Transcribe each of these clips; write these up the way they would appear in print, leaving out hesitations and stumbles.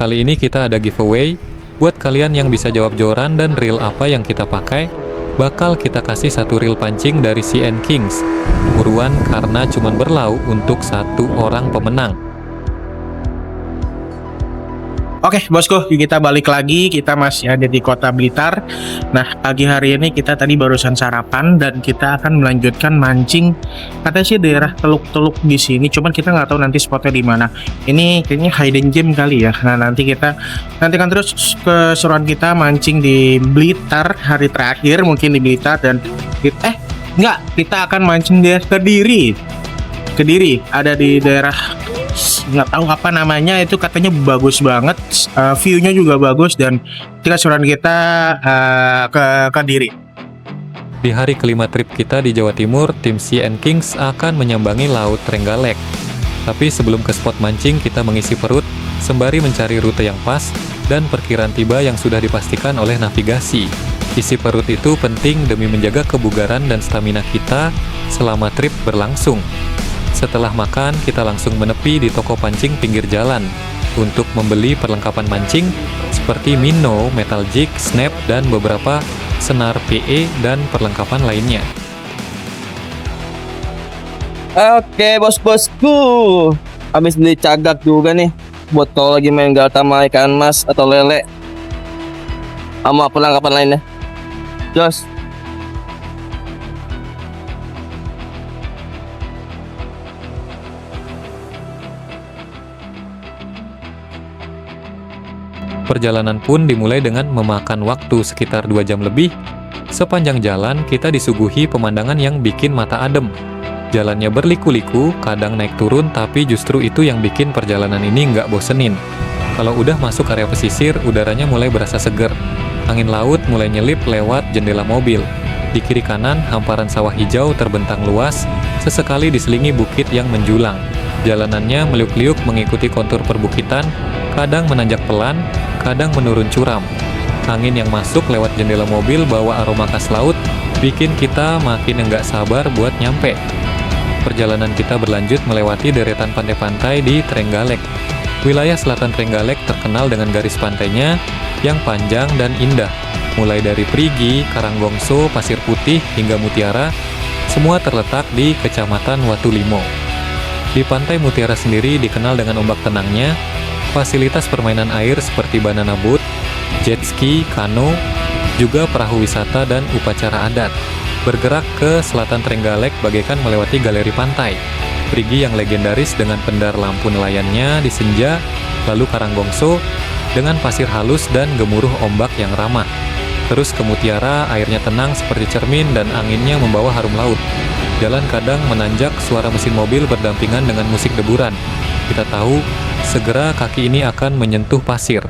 Kali ini kita ada giveaway. Buat kalian yang bisa jawab joran dan reel apa yang kita pakai, bakal kita kasih satu reel pancing dari CN Kings. Buruan karena cuman berlauk untuk satu orang pemenang. Oke, bosku, kita balik lagi. Kita masih ada di Kota Blitar. Nah, pagi hari ini kita tadi barusan sarapan dan kita akan melanjutkan mancing. Katanya sih daerah Teluk-Teluk di sini, cuman kita nggak tahu nanti spotnya di mana. Ini kayaknya hidden gem kali ya. Nah, nanti kan terus keseruan kita mancing di Blitar hari terakhir mungkin di Blitar dan kita akan mancing di Kediri. Kediri ada di daerah nggak tahu apa namanya, itu katanya bagus banget, view-nya juga bagus dan keseruan kita ke Kediri. Di hari kelima trip kita di Jawa Timur, tim CN Kings akan menyambangi Laut Trenggalek. Tapi sebelum ke spot mancing, kita mengisi perut sembari mencari rute yang pas dan perkiraan tiba yang sudah dipastikan oleh navigasi. Isi perut itu penting demi menjaga kebugaran dan stamina kita selama trip berlangsung. Setelah makan, kita langsung menepi di toko pancing pinggir jalan untuk membeli perlengkapan mancing seperti minnow, metal jig, snap, dan beberapa senar PE dan perlengkapan lainnya. Oke, bos-bosku, habis beli cagak juga nih buat kalau lagi main galta sama ikan mas atau lele sama perlengkapan lainnya. Jos. Perjalanan pun dimulai dengan memakan waktu sekitar 2 jam lebih. Sepanjang jalan, kita disuguhi pemandangan yang bikin mata adem. Jalannya berliku-liku, kadang naik turun, tapi justru itu yang bikin perjalanan ini nggak bosenin. Kalau udah masuk area pesisir, udaranya mulai berasa seger. Angin laut mulai nyelip lewat jendela mobil. Di kiri kanan, hamparan sawah hijau terbentang luas, sesekali diselingi bukit yang menjulang. Jalanannya meliuk-liuk mengikuti kontur perbukitan, kadang menanjak pelan, kadang menurun curam. Angin yang masuk lewat jendela mobil bawa aroma khas laut, bikin kita makin enggak sabar buat nyampe. Perjalanan kita berlanjut melewati deretan pantai-pantai di Trenggalek. Wilayah selatan Trenggalek terkenal dengan garis pantainya yang panjang dan indah. Mulai dari Perigi, Karanggongso, Pasir Putih, hingga Mutiara, semua terletak di Kecamatan Watulimo. Di Pantai Mutiara sendiri dikenal dengan ombak tenangnya, fasilitas permainan air seperti banana boat, jet ski, kano, juga perahu wisata dan upacara adat. Bergerak ke selatan Trenggalek bagaikan melewati galeri pantai. Perigi yang legendaris dengan pendar lampu nelayannya di senja, lalu Karanggongso dengan pasir halus dan gemuruh ombak yang ramah. Terus ke Mutiara, airnya tenang seperti cermin dan anginnya membawa harum laut. Jalan kadang menanjak, suara mesin mobil berdampingan dengan musik deburan. Kita tahu segera kaki ini akan menyentuh pasir.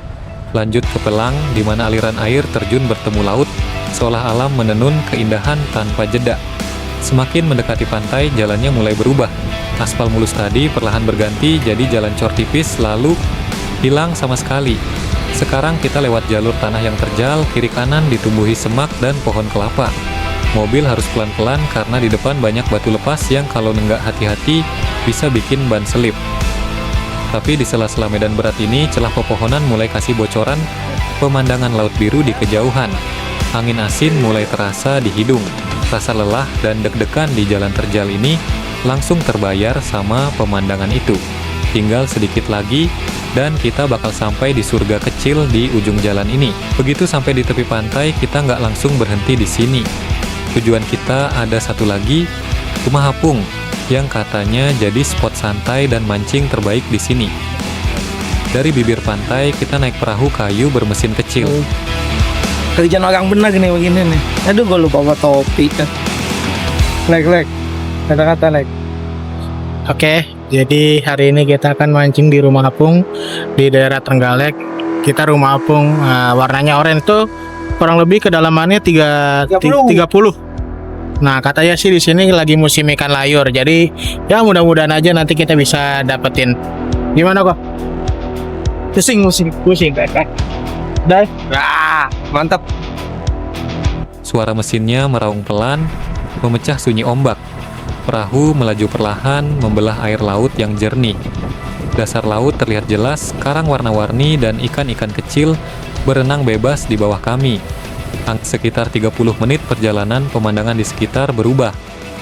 Lanjut ke Pelang, di mana aliran air terjun bertemu laut, seolah alam menenun keindahan tanpa jeda. Semakin mendekati pantai, jalannya mulai berubah. Aspal mulus tadi perlahan berganti jadi jalan cor tipis, lalu hilang sama sekali. Sekarang kita lewat jalur tanah yang terjal, kiri kanan ditumbuhi semak dan pohon kelapa. Mobil harus pelan-pelan karena di depan banyak batu lepas yang kalau nggak hati-hati bisa bikin ban selip. Tapi di sela-sela medan berat ini, celah pepohonan mulai kasih bocoran pemandangan laut biru di kejauhan. Angin asin mulai terasa di hidung. Rasa lelah dan deg-degan di jalan terjal ini langsung terbayar sama pemandangan itu. Tinggal sedikit lagi dan kita bakal sampai di surga kecil di ujung jalan ini. Begitu sampai di tepi pantai, kita nggak langsung berhenti di sini. Tujuan kita ada satu lagi, Rumah Apung, yang katanya jadi spot santai dan mancing terbaik di sini. Dari bibir pantai, kita naik perahu kayu bermesin kecil. Kerjaan orang benar nih begini nih. Aduh, gue lupa bawa topi kan. Lek. Kata-kata lek. Oke, jadi hari ini kita akan mancing di Rumah Apung di daerah Trenggalek. Kita Rumah Apung, warnanya oranye tuh kurang lebih kedalamannya 30. Nah, katanya sih di sini lagi musim ikan layur. Jadi ya mudah-mudahan aja nanti kita bisa dapetin. Gimana kok? Pusing. Dai. Mantap. Suara mesinnya meraung pelan, memecah sunyi ombak. Perahu melaju perlahan, membelah air laut yang jernih. Dasar laut terlihat jelas, karang warna-warni dan ikan-ikan kecil berenang bebas di bawah kami. Sekitar 30 menit perjalanan, pemandangan di sekitar berubah.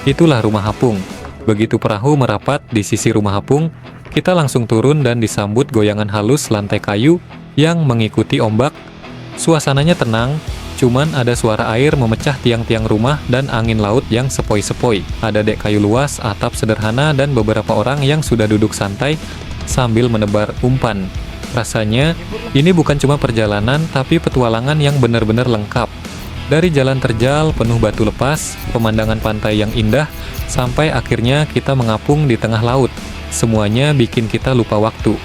Itulah rumah apung. Begitu perahu merapat di sisi rumah apung, kita langsung turun dan disambut goyangan halus lantai kayu yang mengikuti ombak. Suasananya tenang, cuman ada suara air memecah tiang-tiang rumah dan angin laut yang sepoi-sepoi. Ada dek kayu luas, atap sederhana, dan beberapa orang yang sudah duduk santai sambil menebar umpan. Rasanya, ini bukan cuma perjalanan, tapi petualangan yang benar-benar lengkap. Dari jalan terjal penuh batu lepas, pemandangan pantai yang indah, sampai akhirnya kita mengapung di tengah laut. Semuanya bikin kita lupa waktu.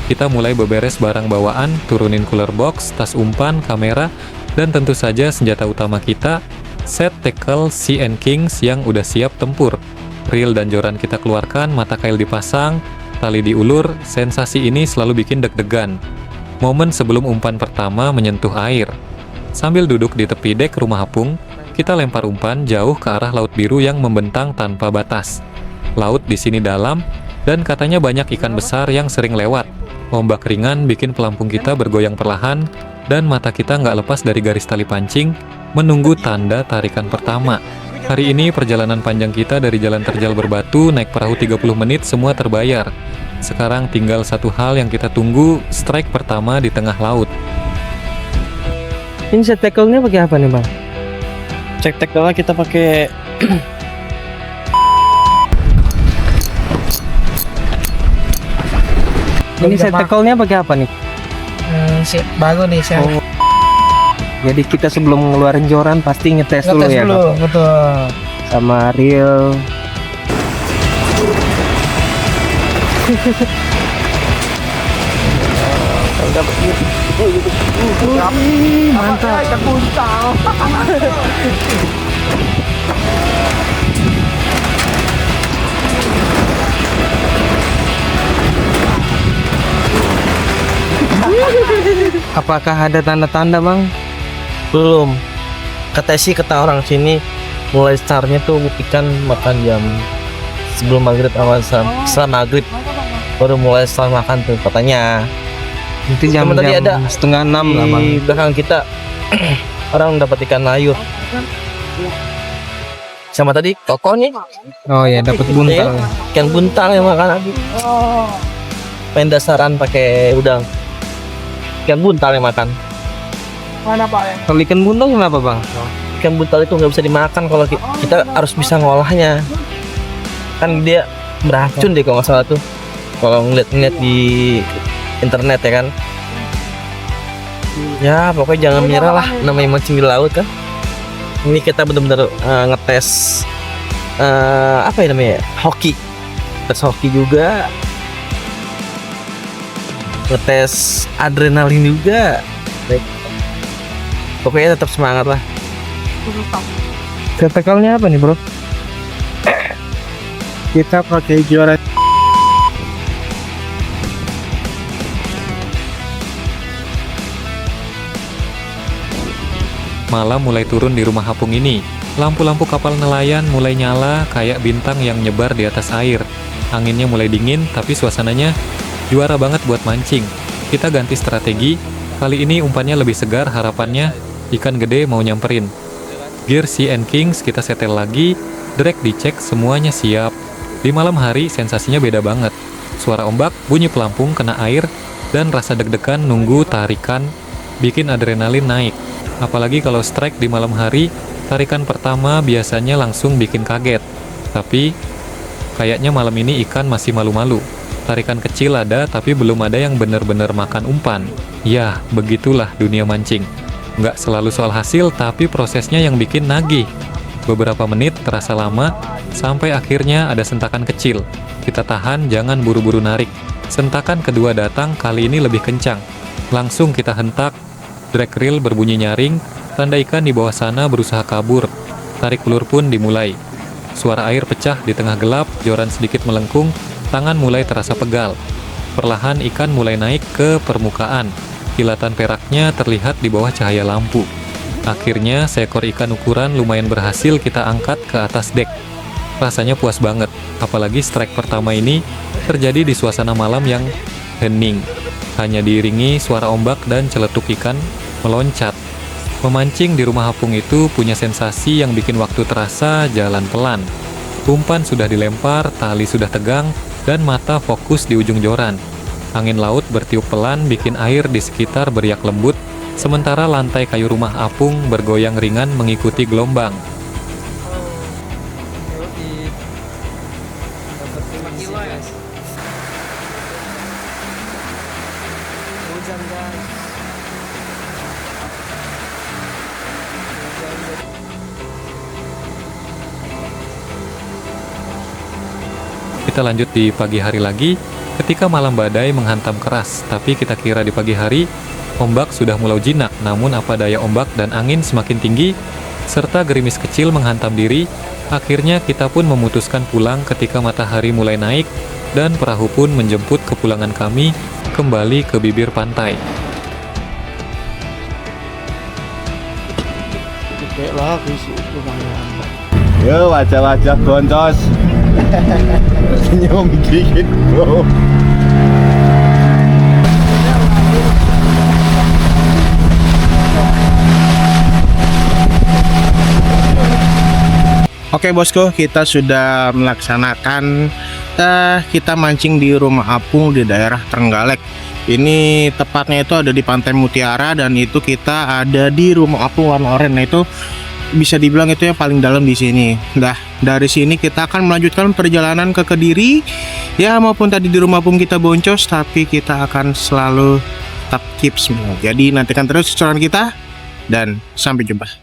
Kita mulai beberes barang bawaan, turunin cooler box, tas umpan, kamera, dan tentu saja senjata utama kita, set tackle Sea and Kings yang udah siap tempur. Reel dan joran kita keluarkan, mata kail dipasang, tali diulur. Sensasi ini selalu bikin deg-degan. Momen sebelum umpan pertama menyentuh air. Sambil duduk di tepi dek rumah apung, kita lempar umpan jauh ke arah laut biru yang membentang tanpa batas. Laut di sini dalam, dan katanya banyak ikan besar yang sering lewat. Ombak ringan bikin pelampung kita bergoyang perlahan, dan mata kita nggak lepas dari garis tali pancing, menunggu tanda tarikan pertama. Hari ini perjalanan panjang kita dari jalan terjal berbatu, naik perahu 30 menit, semua terbayar. Sekarang tinggal satu hal yang kita tunggu, strike pertama di tengah laut. Ini set tackle-nya pakai apa nih bang? Cek tackle kita pakai Ini set tackle-nya pakai apa nih? Bagus nih, saya. Oh. Jadi kita sebelum ngeluarin joran pasti ngetes dulu ya, Kak? betul. Sama reel. Mantap. Apakah ada tanda-tanda bang? belum. Kata orang sini mulai startnya tuh ikan makan jam sebelum maghrib awal setelah maghrib baru mulai start makan tuh katanya. Itu jam Temen tadi ada 5:30 lah bang. Di belakang kita orang dapat ikan layur. Sama tadi kokonya Oh ya, dapat buntal. ikan buntal yang makan lagi. Main dasaran pakai udang. Ikan buntal yang makan. Kalau ikan buntal kenapa bang? Ikan buntal itu nggak bisa dimakan kalau kita harus bisa ngolahnya. Kan dia beracun deh kalau nggak salah tuh. Kalau ngeliat di internet ya kan. Ya pokoknya jangan menyerah lah, namanya mancing di laut kan. Ini kita benar-benar ngetes apa ya namanya? Hoki. Tes hoki juga. Ngetes adrenalin juga. Baik. Pokoknya tetap semangat lah. Set tackle-nya apa nih bro? Kita pakai joran. Malam mulai turun di rumah apung ini. Lampu-lampu kapal nelayan mulai nyala kayak bintang yang nyebar di atas air. Anginnya mulai dingin, tapi suasananya juara banget buat mancing. Kita ganti strategi. Kali ini umpannya lebih segar, harapannya ikan gede mau nyamperin. Gear Sea and Kings kita setel lagi, drag dicek, semuanya siap. Di malam hari sensasinya beda banget. Suara ombak, bunyi pelampung kena air, dan rasa deg-degan nunggu tarikan bikin adrenalin naik. Apalagi kalau strike di malam hari, tarikan pertama biasanya langsung bikin kaget. Tapi kayaknya malam ini ikan masih malu-malu. Tarikan kecil ada, tapi belum ada yang benar-benar makan umpan. Ya, begitulah dunia mancing. Nggak selalu soal hasil, tapi prosesnya yang bikin nagih. Beberapa menit terasa lama, sampai akhirnya ada sentakan kecil. Kita tahan, jangan buru-buru narik. Sentakan kedua datang, kali ini lebih kencang. Langsung kita hentak, drag reel berbunyi nyaring, tanda ikan di bawah sana berusaha kabur. Tarik ulur pun dimulai. Suara air pecah di tengah gelap, joran sedikit melengkung, tangan mulai terasa pegal. Perlahan ikan mulai naik ke permukaan. Kilatan peraknya terlihat di bawah cahaya lampu. Akhirnya seekor ikan ukuran lumayan berhasil kita angkat ke atas dek. rasanya puas banget. Apalagi strike pertama ini terjadi di suasana malam yang hening. Hanya diiringi suara ombak dan celetuk ikan meloncat. Memancing di rumah apung itu punya sensasi yang bikin waktu terasa jalan pelan. Umpan sudah dilempar, tali sudah tegang, dan mata fokus di ujung joran. Angin laut bertiup pelan bikin air di sekitar beriak lembut, sementara lantai kayu rumah apung bergoyang ringan mengikuti gelombang. Kita lanjut di pagi hari lagi, ketika malam badai menghantam keras, tapi kita kira di pagi hari, ombak sudah mulai jinak, namun apa daya ombak dan angin semakin tinggi, serta gerimis kecil menghantam diri, akhirnya kita pun memutuskan pulang ketika matahari mulai naik, dan perahu pun menjemput kepulangan kami kembali ke bibir pantai. Kayak lagi sih lumayan. Yo, wajah-wajah boncos. Senyum dikit, bro. Oke bosku, kita sudah melaksanakan kita mancing di rumah apung di daerah Trenggalek. Ini tepatnya itu ada di Pantai Mutiara, dan itu kita ada di rumah apung warna oranye. Nah, itu bisa dibilang itu yang paling dalam di sini. Nah, dari sini kita akan melanjutkan perjalanan ke Kediri. Ya, maupun tadi di rumah apung kita boncos, tapi kita akan selalu tetap keep smile. Jadi nantikan terus keseruan kita, dan sampai jumpa.